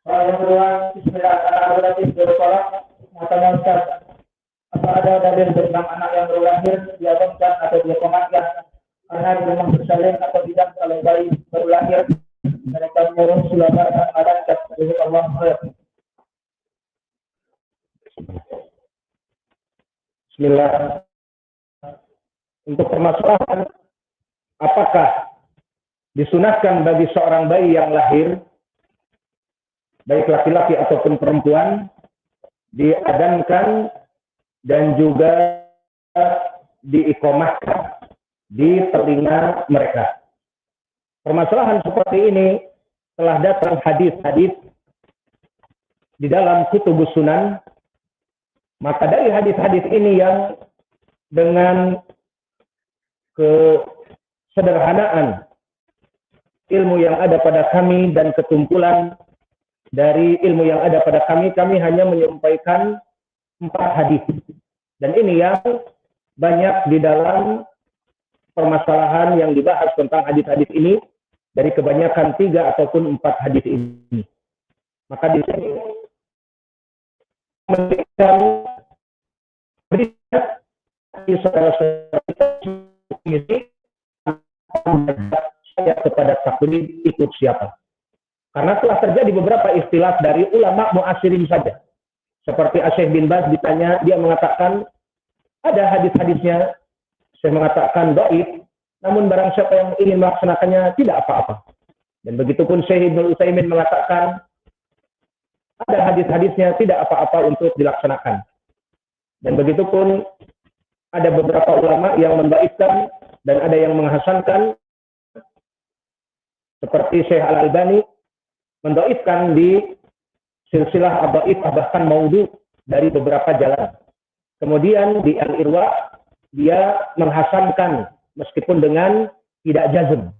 Yang kedua, Bismillahirrahmanirrahim. Apa ada dalil tentang anak yang baru lahir diadomkan atau dikomatkan karena di rumah bersalin atau tidak kalau bayi baru lahir mereka menyuruh sulama dan adan kata Allah. Bismillah. Untuk permasalahan apakah disunahkan bagi seorang bayi yang lahir, baik laki-laki ataupun perempuan, diadankan dan juga diiqamahkan di telinga mereka. Permasalahan seperti ini telah datang hadis-hadis di dalam kutubus sunan. Maka dari hadis-hadis ini yang dengan kesederhanaan ilmu yang ada pada kami dan ketumpulan dari ilmu yang ada pada kami hanya menyampaikan 4 hadis. Dan ini yang banyak di dalam permasalahan yang dibahas tentang hadis-hadis ini dari kebanyakan 3 ataupun 4 hadis ini. Maka di sini memberikan saya kepada taklid ikut siapa. Karena telah terjadi beberapa istilah dari ulama mu'asirin saja. Seperti Syekh bin Baz ditanya, dia mengatakan ada hadis-hadisnya. Saya mengatakan dhaif, namun barang siapa yang ingin melaksanakannya tidak apa-apa. Dan begitupun Syekh Ibnu Utsaimin mengatakan ada hadis-hadisnya tidak apa-apa untuk dilaksanakan. Dan begitupun ada beberapa ulama yang mendhaifkan dan ada yang menghasankan, seperti Syekh Al-Albani mendhaifkan di silsilah ad-dhaifah bahkan maudhu dari beberapa jalan. Kemudian di Al-Irwa dia menghasankan meskipun dengan tidak jazm.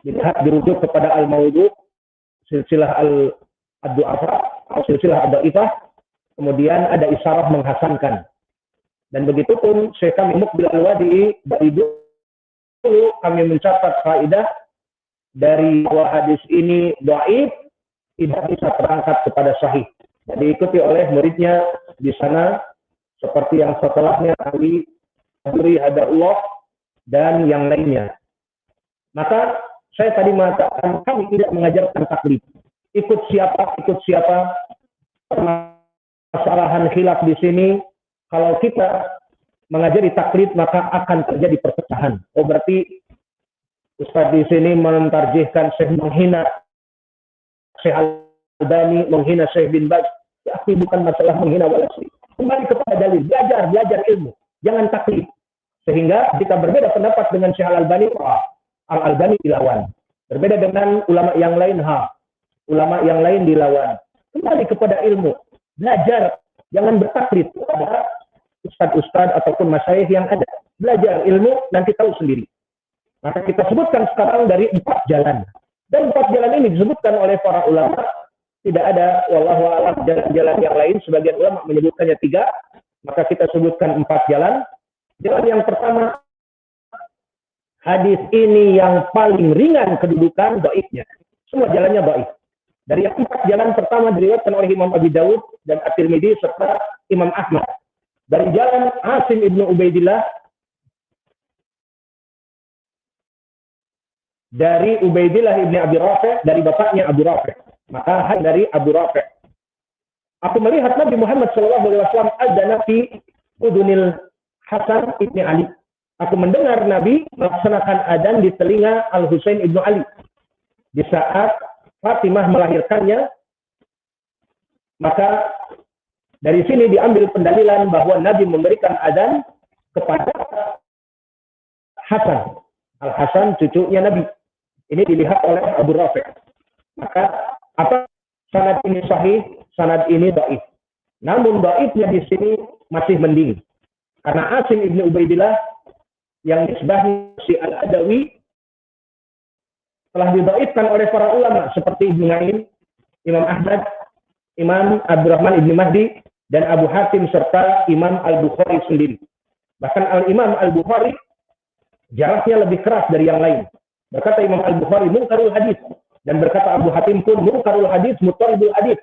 Dilihat dirujuk kepada al-maudhu, silsilah ad-du'afa atau silsilah ad-dhaifah, kemudian ada isyarah menghasankan. Dan begitupun Syekh kami Muqbil Al-Wadi'i dari dulu kami mencatat faedah dari bahwa hadis ini dhaif tidak bisa terangkat kepada sahih. Dan diikuti oleh muridnya di sana seperti yang setelahnya Ali Abduri Hadallah dan yang lainnya. Maka saya tadi mengatakan kami tidak mengajarkan taklid. Ikut siapa. Permasalahan khilaf di sini, kalau kita mengajari taklid maka akan terjadi perpecahan. Oh berarti Ustaz di sini mentarjihkan Syekh menghina Syekh Al-Albani, menghina Syekh bin Baz. Tapi bukan masalah menghina walasi. Kembali kepada dalil, belajar ilmu, jangan taklid. Sehingga kita berbeda pendapat dengan Syekh Al-Albani, Al-Albani dilawan. Berbeda dengan ulama yang lain, ulama yang lain dilawan. Kembali kepada ilmu, belajar, jangan bertaklid kepada ustad-ustad ataupun masyayikh yang ada. Belajar ilmu, nanti tahu sendiri. Maka kita sebutkan sekarang dari 4 jalan. Dan 4 jalan ini disebutkan oleh para ulama. Tidak ada, wallahu a'lam, jalan-jalan yang lain. Sebagian ulama menyebutkannya 3. Maka kita sebutkan 4 jalan. Jalan yang pertama, hadis ini yang paling ringan kedudukan dhaifnya. Semua jalannya dhaif. Dari yang 4 jalan pertama diriwayatkan oleh Imam Abi Dawud dan At-Tirmidzi serta Imam Ahmad. Dari jalan Asim ibnu Ubaidillah, dari Ubaidillah ibni Abi Rafi', dari bapaknya Abu Rafi'. Maka dari Abu Rafi'. Aku melihat Nabi Muhammad SAW adzana fi udunil Hasan ibni Ali. Aku mendengar Nabi melaksanakan adzan di telinga Al-Husain ibnu Ali. Di saat Fatimah melahirkannya, maka dari sini diambil pendalilan bahwa Nabi memberikan adzan kepada Hasan. Al-Hasan cucunya Nabi. Ini dilihat oleh Abu Rafi'. Maka apa sanad ini sahih, sanad ini dhaif. Namun dhaifnya di sini masih mending. Karena Asim ibnu Ubaidillah yang disbahi si Al-Adawi telah didhaifkan oleh para ulama seperti Ibnu Ma'in, Imam Ahmad, Imam Abdurrahman ibn Mahdi, dan Abu Hatim serta Imam Al-Bukhari sendiri. Bahkan Al-Imam Al-Bukhari jaraknya lebih keras dari yang lain. Berkata Imam Al-Bukhari munkarul hadis, dan berkata Abu Hatim pun munkarul hadis muttaribul hadis,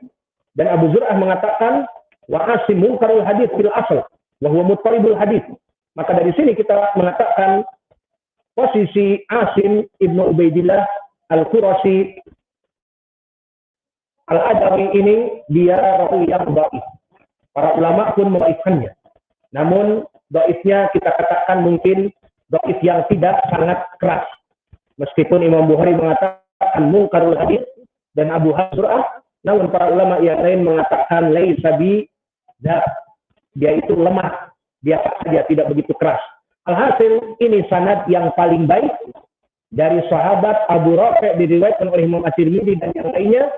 dan Abu Zur'ah mengatakan wa Asim munkarul hadis fil asl wa huwa muttaribul hadis. Maka dari sini kita mengatakan posisi Asim Ibnu Ubaidillah Al-Qurashi Al-Adawi ini dia rawi yang dhaif. Para ulama pun mendhaifkannya. Namun dhaifnya kita katakan mungkin dhaif yang tidak sangat keras. Meskipun Imam Bukhari mengatakan munkarul hadis dan Abu Zur'ah, namun para ulama yang lain mengatakan laisa bi dia itu lemah, biasa saja, tidak begitu keras. Alhasil ini sanad yang paling baik dari sahabat Abu Rafi' diriwayatkan oleh Imam At-Tirmidzi dan yang lainnya,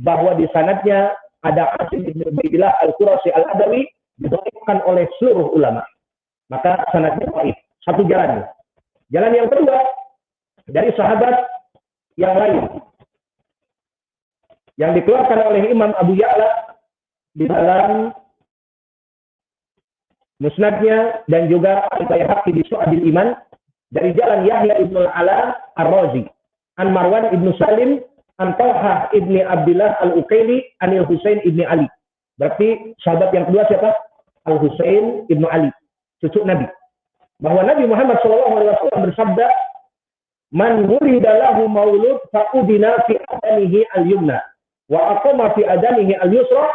bahwa di sanadnya ada Asim bin Ubaidillah Al-Qurashi Al-Adawi didhaifkan oleh seluruh ulama. Maka sanadnya baik. Satu jalan. Jalan yang kedua dari sahabat yang lain yang dikeluarkan oleh Imam Abu Ya'la di dalam Musnadnya dan juga Al-Baihaqi di Syu'abil Iman dari jalan Yahya ibn al-Ala Ar-Razi an Marwan ibn Salim an Talha ibn Abdullah Al-Ukaili anil Husain ibn Ali. Berarti sahabat yang kedua siapa? Al-Husain ibn Ali, cucu Nabi. Bahwa Nabi Muhammad SAW bersabda, "Man wulida lahu maulud fa'udina fi adanihi al-yumna wa aqama fi adanihi al-yusra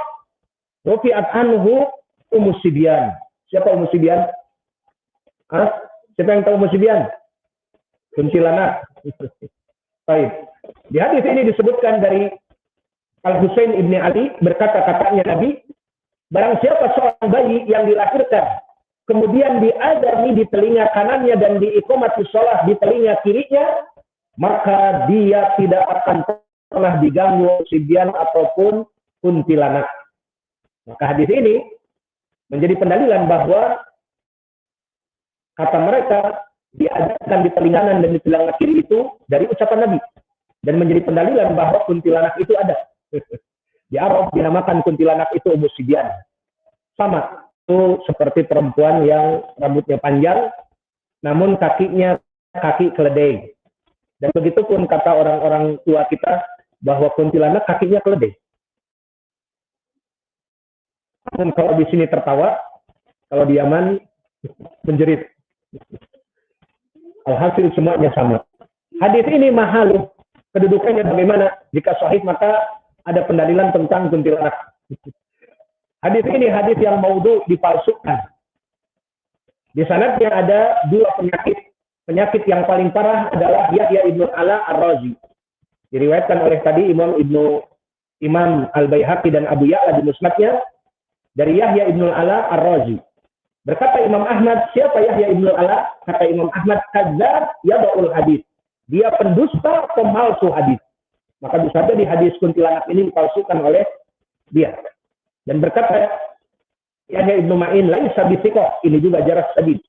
rufi'at anhu umus sibyan." Siapa Ummu Sibyan? Siapa yang tahu Ummu Sibyan? Kuntilanak. Baik. Di hadis ini disebutkan dari Al-Husain ibn Ali, berkata katanya Nabi, barang siapa seorang bayi yang dilahirkan, kemudian diadani di telinga kanannya dan diiqamati shalah di telinga kirinya, maka dia tidak akan pernah diganggu Sibyan ataupun kuntilanak. Maka hadis ini menjadi pendalilan bahwa kata mereka diadakan di telinga kanan dan di telinga kiri itu dari ucapan Nabi, dan menjadi pendalilan bahwa kuntilanak itu ada. Di Arab dinamakan kuntilanak itu Ummu Sibyan. Sama, itu seperti perempuan yang rambutnya panjang namun kakinya kaki keledai. Dan begitu pun kata orang-orang tua kita bahwa kuntilanak kakinya keledai. Dan kalau di sini tertawa, kalau di Yaman menjerit. Alhasil semuanya sama. Hadis ini mahal. Kedudukannya bagaimana? Jika sahih maka ada pendalilan tentang kuntilanak. Hadis ini hadis yang maudhu, dipalsukan. Di sanadnya ada dua penyakit. Penyakit yang paling parah adalah Yahya ibn al-Ala Ar-Razi. Diriwayatkan oleh tadi Imam Al-Baihaqi dan Abu Ya'la di Musnadnya dari Yahya ibn al-Ala Ar-Razi. Berkata Imam Ahmad, siapa Yahya ibn al-Ala? Kata Imam Ahmad, kadzdzab yada'ul hadis. Dia pendusta, pemalsu hadis. Maka bisa jadi hadis kuntilanak ini dipalsukan oleh dia. Dan berkata Yahya ibn Ma'in, laisa bisiqah, ini juga jarak syadid.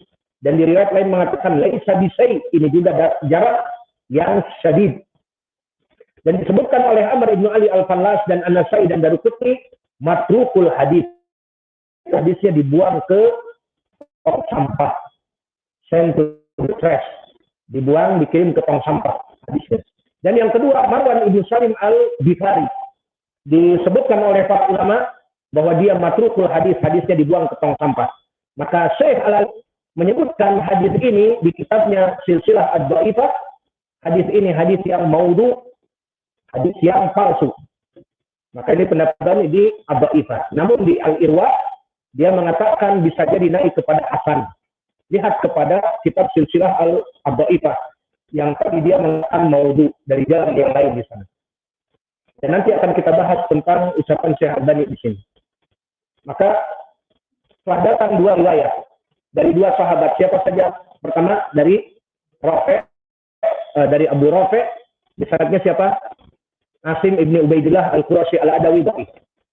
Dan di riwayat lain mengatakan laisa bisai, ini juga jarak yang syadid. Dan disebutkan oleh Amr ibn Ali Al-Fallas dan An-Nasai dan Daruqutni, matrukul hadis. Hadisnya dibuang ke tong sampah, sent to the trash, dibuang, dikirim ke tong sampah hadisnya. Dan yang kedua, Marwan ibn Salim Al-Ghifari, disebutkan oleh para ulama bahwa dia matrukul hadis, hadisnya dibuang ke tong sampah. Maka Syekh Al-Albani menyebutkan hadis ini di kitabnya Silsilah Ad-Dhaifah, hadis ini hadis yang maudhu, hadis yang palsu. Maka ini pendapatan di Ad-Dhaifah. Namun di Al-Irwa dia mengatakan bisa jadi naik kepada hasan. Lihat kepada kitab Silsilah Ad-Dhaifah yang tadi dia mengatakan maudhu dari jalan yang lain di sana. Dan nanti akan kita bahas tentang ucapan Syekh Al-Albani di sini. Maka setelah datang dua riwayat dari dua sahabat, siapa saja? Pertama dari dari Abu Rafi', di sanadnya siapa? Asim ibn Ubaidillah Al-Qurashi Al-Adawi.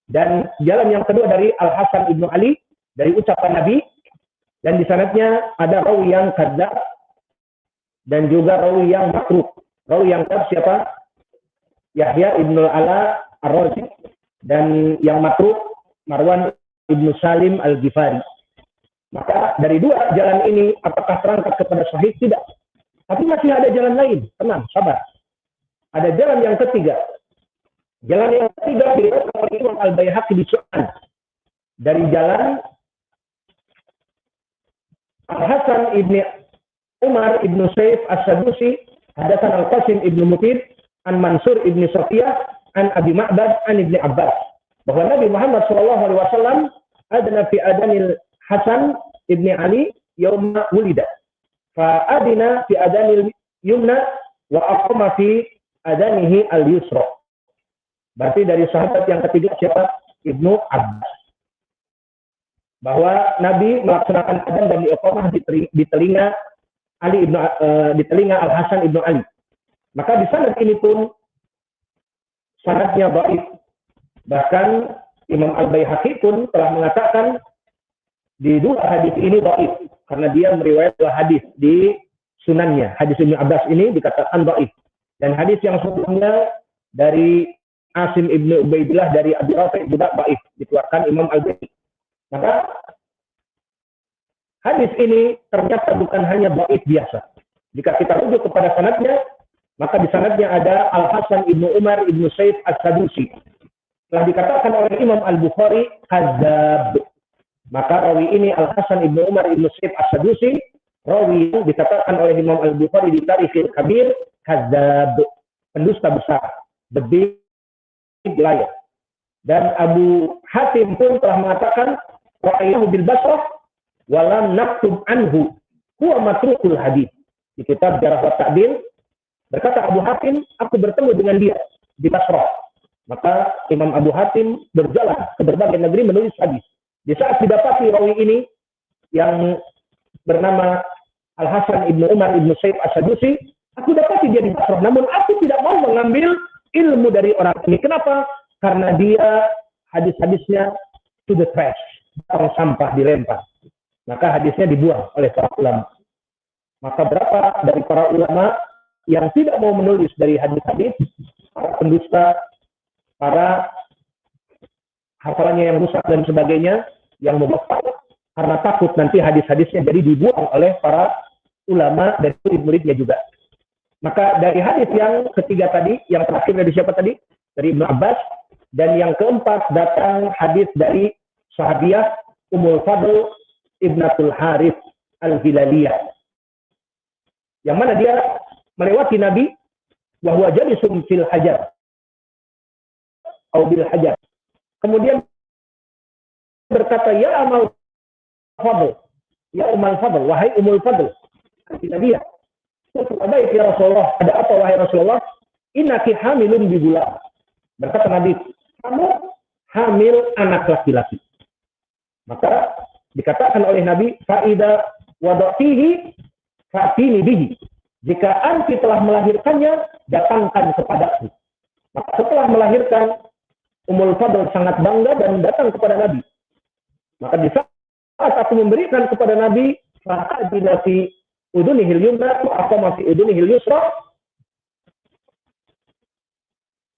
Dan jalan yang kedua dari Al-Hasan ibn Ali dari ucapan Nabi, dan di sanadnya ada rawi yang kadzdzab dan juga rawi yang matruk. Rawi yang kadzdzab siapa? Yahya ibn al-Ala Ar-Razi, dan yang matruk Marwan ibn Salim Al-Ghifari. Maka dari dua jalan ini, apakah terangkat kepada sahih? Tidak. Tapi masih ada jalan lain. Tenang, sabar. Ada jalan yang ketiga. Jalan yang ketiga diriwayatkan oleh Imam Al-Baihaqi di Sunan. Dari jalan Al-Hasan ibni Umar ibnu Saif As-Sadusi, Hadasan Al-Qasim ibnu Mufid, An Mansur ibni Sofiyah, An Abi Ma'bad, An Ibni Abbas. Bahwa Nabi Muhammad SAW adna fi adanil Hasan ibni Ali yauma wulida. Fa adina fi adanil yumna wa aqama fi adanihi al-yusra. Berarti dari sahabat yang ketiga siapa? Ibnu Abbas. Bahwa Nabi melaksanakan adzan dan iqamah di telinga Ali ibnu di telinga Al Hasan ibnu Ali. Maka di sanad ini pun sanadnya dhaif. Bahkan Imam Al-Baihaqi pun telah mengatakan di dua hadis ini dhaif karena dia meriwayatkan dua hadis di sunannya. Hadis Ibnu Abbas ini dikatakan dhaif. Dan hadis yang sebelumnya dari Asim ibnu Ubaidillah dari Abi Rafi' juga dhaif, dikeluarkan Imam Al-Baihaqi. Maka hadis ini ternyata bukan hanya dhaif biasa. Jika kita rujuk kepada sanadnya, maka di sanadnya ada Al-Hasan ibnu Umar ibnu Saif As-Sadusi. Telah dikatakan oleh Imam Al-Bukhari kadzdzab. Maka rawi ini Al-Hasan ibnu Umar ibnu Saif As-Sadusi, rawi yang dikatakan oleh Imam Al-Bukhari di Tarikhil Kabir kadzdzab, pendusta besar, the big liar. Dan Abu Hatim pun telah mengatakan ra'aynahu bil Basrah wa lam naktub anhu huwa matrukul hadis. Di kitab Jarh wa Ta'dil berkata Abu Hatim, aku bertemu dengan dia di Basrah. Maka Imam Abu Hatim berjalan ke berbagai negeri menulis hadis. Di saat didapati rawi ini yang bernama Al-Hasan ibnu Umar ibnu Saif As-Sadusi, aku dapati dia di Basrah. Namun aku tidak mau mengambil ilmu dari orang ini. Kenapa? Karena dia hadis-hadisnya to the trash, tong sampah dilempar. Maka hadisnya dibuang oleh para ulama. Maka berapa dari para ulama yang tidak mau menulis dari hadis-hadis, para pendusta, para hafalannya yang rusak dan sebagainya, yang membakar karena takut nanti hadis-hadisnya jadi dibuang oleh para ulama dan murid-muridnya juga. Maka dari hadis yang ketiga tadi, yang terakhir dari siapa tadi? Dari Ibnu Abbas. Dan yang keempat datang hadis dari sahabiah Ummul Fadl Ibnatul Harith Al-Hilaliyah. Yang mana dia melewati Nabi wa huwa jalisun fil hajar atau bil hajar. Kemudian berkata, ya Ummul Fadl, ya Ummul Fadl, wahai Ummul Fadl. Kata dia, baik ya Rasulullah, ada apa wahai Rasulullah? Innaki hamilun bi gulam. Berkata Nabi, kamu hamil anak laki-laki. Maka dikatakan oleh Nabi, faida wadatihi fatini bihi. Jika anti telah melahirkannya, datangkan kepadaku. Maka setelah melahirkan, Ummul Fadl sangat bangga dan datang kepada Nabi. Maka di saat aku memberikan kepada Nabi, fa'adina fi udunihil yumna, atau masih udunihil yusra,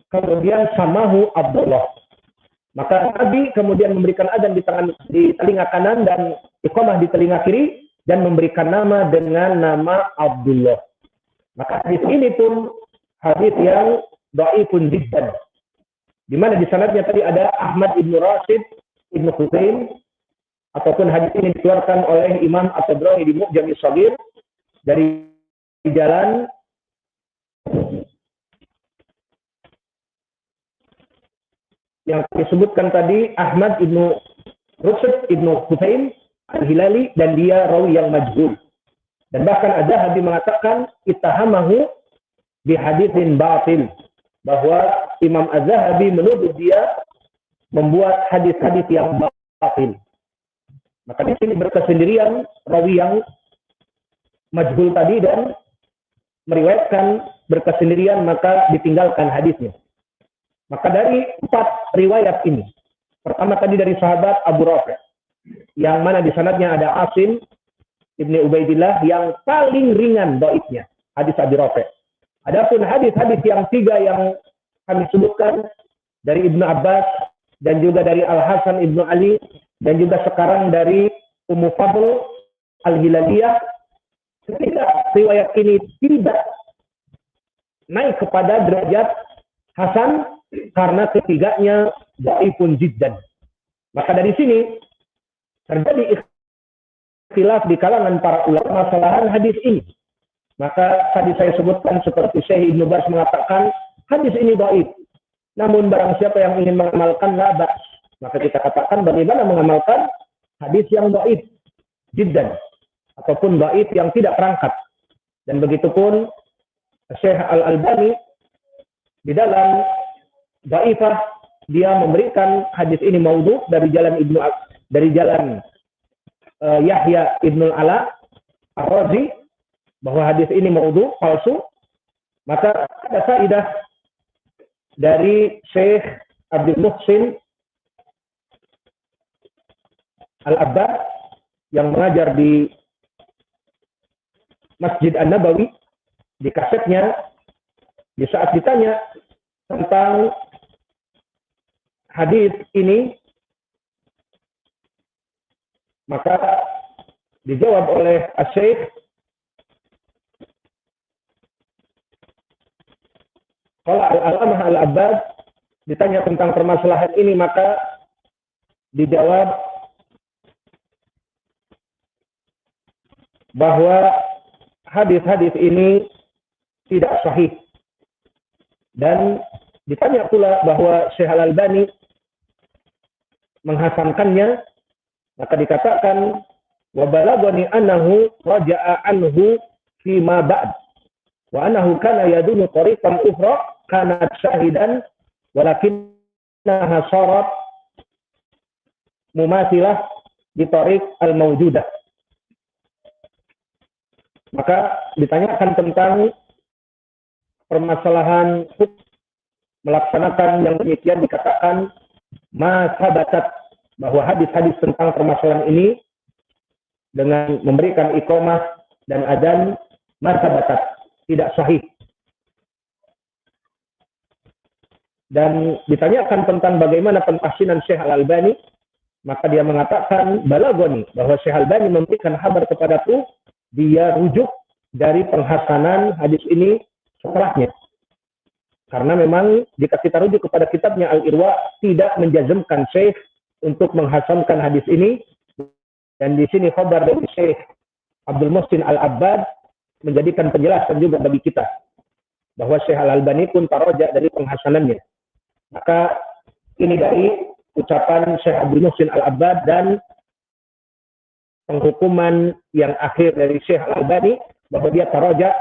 kemudian samahu Abdullah. Maka Nabi kemudian memberikan adzan di telinga kanan dan iqamah di telinga kiri dan memberikan nama dengan nama Abdullah. Maka hadis ini pun hadis yang dhaifun jiddan. Di mana di sanadnya tadi ada Ahmad ibnu Rashid ibnu Husain, ataupun hadis ini dikeluarkan oleh Imam At-Tabrani di Mu'jam As-Shaghir dari jalan yang disebutkan tadi Ahmad ibnu Rushd ibnu Husain Al-Hilali, dan dia rawi yang majhul. Dan bahkan ada hadis mengatakan ittahamahu bi haditsin batil, bahwa Imam Az-Zahabi menuduh dia membuat hadis-hadis yang batil. Maka di sini berkesendirian rawi yang majhul tadi dan meriwayatkan berkesendirian, maka ditinggalkan hadisnya. Maka dari 4 riwayat ini, pertama tadi dari sahabat Abu Rafi', yang mana di sanadnya ada Asim ibni Ubaidillah yang paling ringan dhaifnya, hadis Abu Rafi'. Adapun hadis-hadis yang 3 yang kami sebutkan dari Ibnu Abbas dan juga dari Al Hasan ibnu Ali dan juga sekarang dari Ummu Fadl Al-Hilaliyah, ketika riwayat ini tidak naik kepada derajat hasan karena ketiganya dhaifun jiddan. Maka dari sini terjadi ikhtilaf di kalangan para ulama masalahan hadis ini. Maka tadi saya sebutkan seperti Syekh Ibnu Baz mengatakan hadis ini dhaif. Namun barang siapa yang ingin mengamalkan la ba's, maka kita katakan bagaimana mengamalkan hadis yang dhaif jiddan ataupun dhaif yang tidak terangkat. Dan begitupun Syekh Al-Albani di dalam dhaifah dia memberikan hadis ini maudhu dari jalan Yahya Ibnu Ala Ar-Razi bahwa hadis ini maudhu, palsu. Maka ada faedah dari Syekh Abdul Muhsin Al-Abbad yang mengajar di Masjid An-Nabawi. Di kasetnya, di saat ditanya tentang hadis ini, maka dijawab oleh Asy-Syaikh kalau Al-Alamah Al-Abbad ditanya tentang permasalahan ini, maka dijawab bahwa hadis-hadis ini tidak sahih. Dan ditanya pula bahwa Syekh Al-Albani menghasankannya, maka dikatakan wa balaghani annahu raja'a anhu fi ma ba'd wa annahu kana yadunu tariqan ukhra kanat syahidan walakinnaha sarat mumathilah di tariq al-mawjudah. Maka ditanyakan tentang permasalahan melaksanakan yang demikian, dikatakan masabatat bahwa hadis-hadis tentang permasalahan ini dengan memberikan iqamah dan adzan masabatat tidak sahih. Dan ditanyakan tentang bagaimana pentahsinan Syekh Al-Albani, maka dia mengatakan balaghani bahwa Syekh Al-Albani memberikan kabar kepadaku, dia rujuk dari penghasanan hadis ini setelahnya. Karena memang jika kita rujuk kepada kitabnya Al-Irwa, tidak menjazmkan Syekh untuk menghasankan hadis ini. Dan di sini khabar dari Syekh Abdul Muhsin Al-Abbad menjadikan penjelasan juga bagi kita bahwa Syekh Al-Albani pun taroja dari penghasanannya. Maka ini dari ucapan Syekh Abdul Muhsin Al-Abbad dan penghukuman yang akhir dari Syekh Al-Albani bahwa dia taroja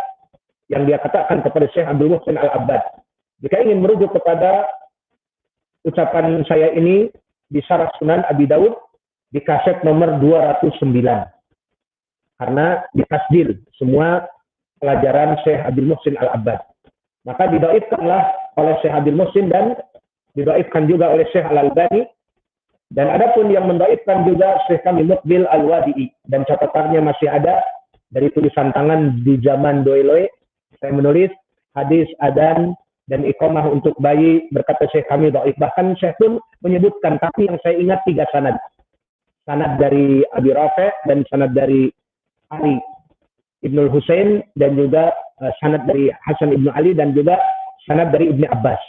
yang dia katakan kepada Syekh Abdul Muhsin Al-Abbad. Jika ingin merujuk kepada ucapan saya ini di Syarah Sunan Abi Daud di kaset nomor 209. Karena ditasdil semua pelajaran Syekh Abdul Muhsin Al-Abbad. Maka didoifkanlah oleh Syekh Abdul Muhsin dan didoifkan juga oleh Syekh Al-Albani. Dan adapun yang mendoifkan juga Syekh kami Muqbil Al-Wadi'i. Dan catatannya masih ada dari tulisan tangan di zaman Doiloe. Saya menulis hadis adzan dan iqamah untuk bayi, berkata Syekh kami dhaif. Bahkan Syekh pun menyebutkan, tapi yang saya ingat 3 sanad. Sanad dari Abi Rafi' dan sanad dari Ali Ibnul Husain dan juga sanad dari Hasan Ibnu Ali dan juga sanad dari Ibnu Abbas.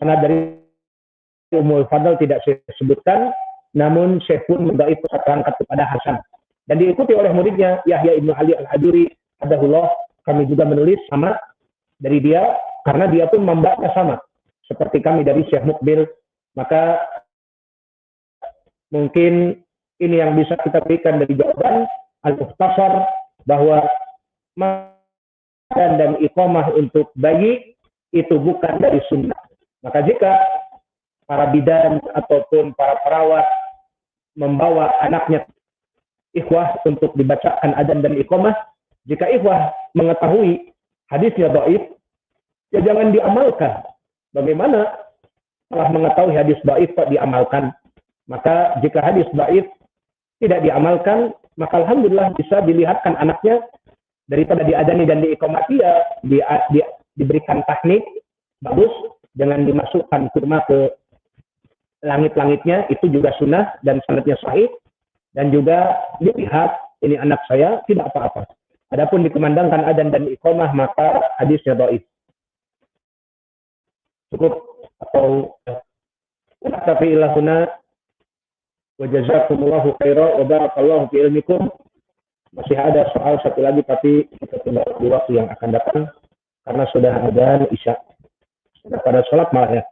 Sanad dari Ummul Fadl tidak saya sebutkan, namun Syekh pun mendhaif terangkat kepada Hasan. Dan diikuti oleh muridnya Yahya Ibnu Ali Al-Haduri, hadahullah. Kami juga menulis sama dari dia, karena dia pun membaca sama seperti kami dari Syekh Muqbil. Maka mungkin ini yang bisa kita berikan dari jawaban al-mukhtasar bahwa makan dan iqamah untuk bayi itu bukan dari sunnah. Maka jika para bidan ataupun para perawat membawa anaknya ikhwah untuk dibacakan adzan dan iqamah, jika ikhwah mengetahui hadisnya dhaif, ya jangan diamalkan. Bagaimana telah mengetahui hadis dhaif kok diamalkan? Maka jika hadis dhaif tidak diamalkan, maka alhamdulillah bisa dilihatkan anaknya daripada diadzani dan diiqamati, ya diberikan teknik bagus dengan dimasukkan kurma ke langit-langitnya, itu juga sunnah dan sanadnya sahih. dan juga dilihat ini anak saya tidak apa-apa. Adapun dikumandangkan adzan dan iqamah maka hadisnya dhaif. Cukup atau tapi ilahuna wa jazakumullahu khairan wa barakallahu fi ilmikum. Masih ada soal satu lagi tapi kita tunda di waktu yang akan datang karena sudah adzan isya. Sudah pada sholat malah ya.